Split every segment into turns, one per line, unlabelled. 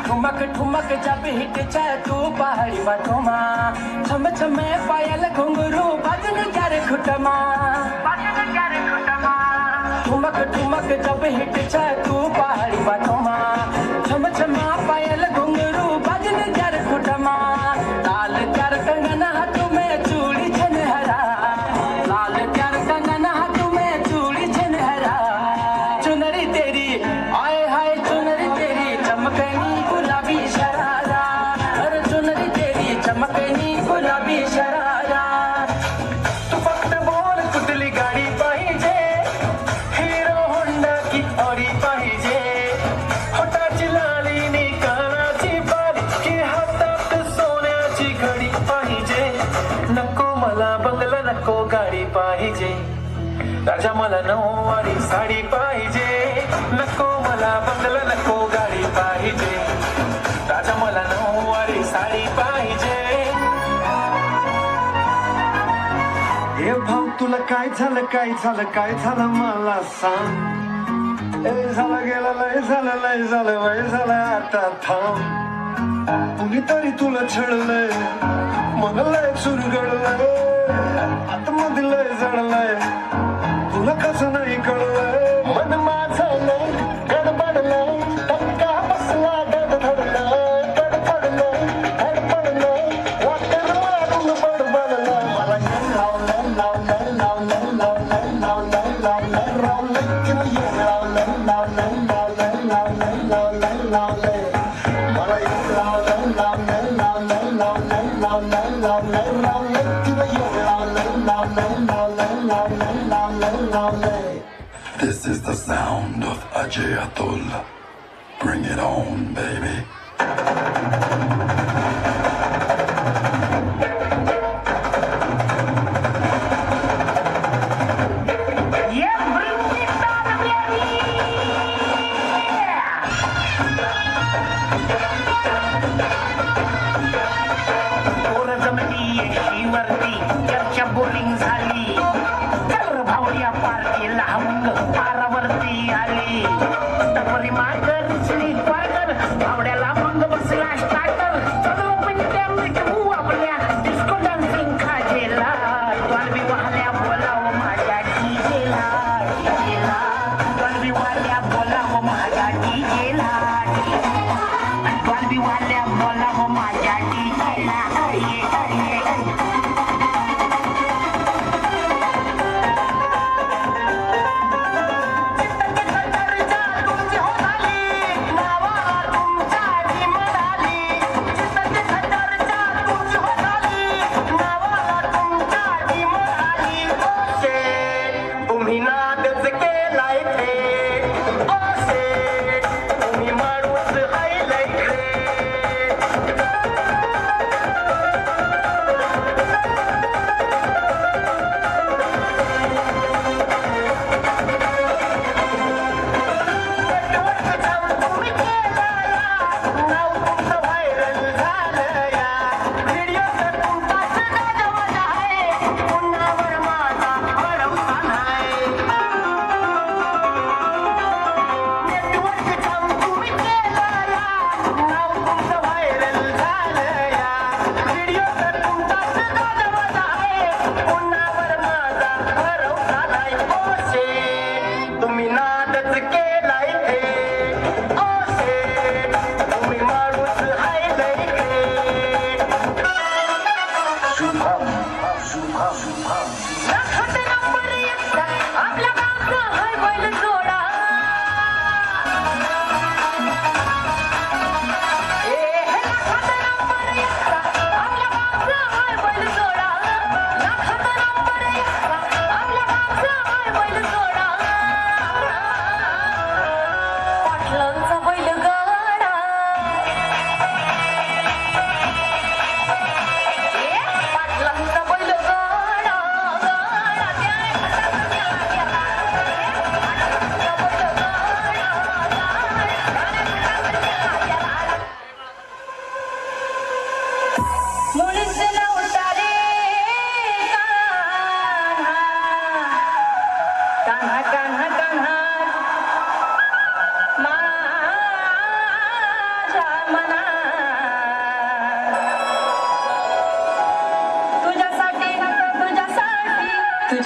ठुमक ठुमक जब हिट जाए तू पहाड़ी बाटोमा छम छमे पायल घुंघरू बजन कर खुटमा ठुमक ठुमक जब हिट जाए तू पहाड़ी बाटोमा छम छमा पायल घुंघरू बजन कर खुटमा लाल कर कंगना तुम्हें चूड़ी छनहरा लाल कर कंगना तुम्हें चूड़ी छनहरा चुनरी तेरी आए हाय चुनरी तेरी चमकनी गुलाबी शरारा अरे चुनरी तेरी चमकनी गुलाबी शरारा तू फक्त बोल कुठली गाडी पाहिजे हिरो होंडा की ऑडी पाहिजे होटाची लाली नी कानाची बारी की हातात सोन्याची घडी पाहिजे नको मला बंगला नको गाडी पाहिजे राजा मला नऊवारी साडी पाहिजे नको मला बंगला नको गाडी पाहिजे राजा मला नऊवारी साडी पाहिजे
हे भाऊ तुला काय झालं काय झालं काय झालं मला सांग ए झालं गेलं लय झालं लय झालं वय झालं आता थांब कुणीतरी तुला छळलंय मन लय चुरगळलंय आतमध्ये लय जळलंय तुला कसं नाही कळलंय मन माझं लय गडबडलंय धक्का बसला धडधडलंय धडधडलंय धडपडलंय वाटेल मारून बडबडलंय मला येण लावलंय लावलंय लावलंय लावलंय लावलंय लावलंय लावलंय किंवा येण लावलंय लावलंय लावलंय लावलंय लावलंय लावलंय मला येण लावलंय लावलंय लावलंय लावलंय लावलंय लावलंय लावलंय किंवा येण लावलंय लावलंय लावलंय लावलंय लावलंय लावलंय.
This is the sound of Ajay Atul. Bring it on, baby.
चर्चा बोरिंग झाली तर भावड्या पार्टीला मग पारावरती आली टपरी माकर स्लीपर भावड्याला मग बसला स्टार्टर चलो पण त्या मिठू आपल्या डिस्को डान्सिंग खाजेला द्वारबी वाल्या बोलाव माझ्या डीजेला डीजेला द्वारबी वाल्या बोलाव माझ्या डीजेला द्वारबी वाल्या बोलाव माझ्या डीजेला अरे अरे नाव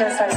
तुझ्यासाठी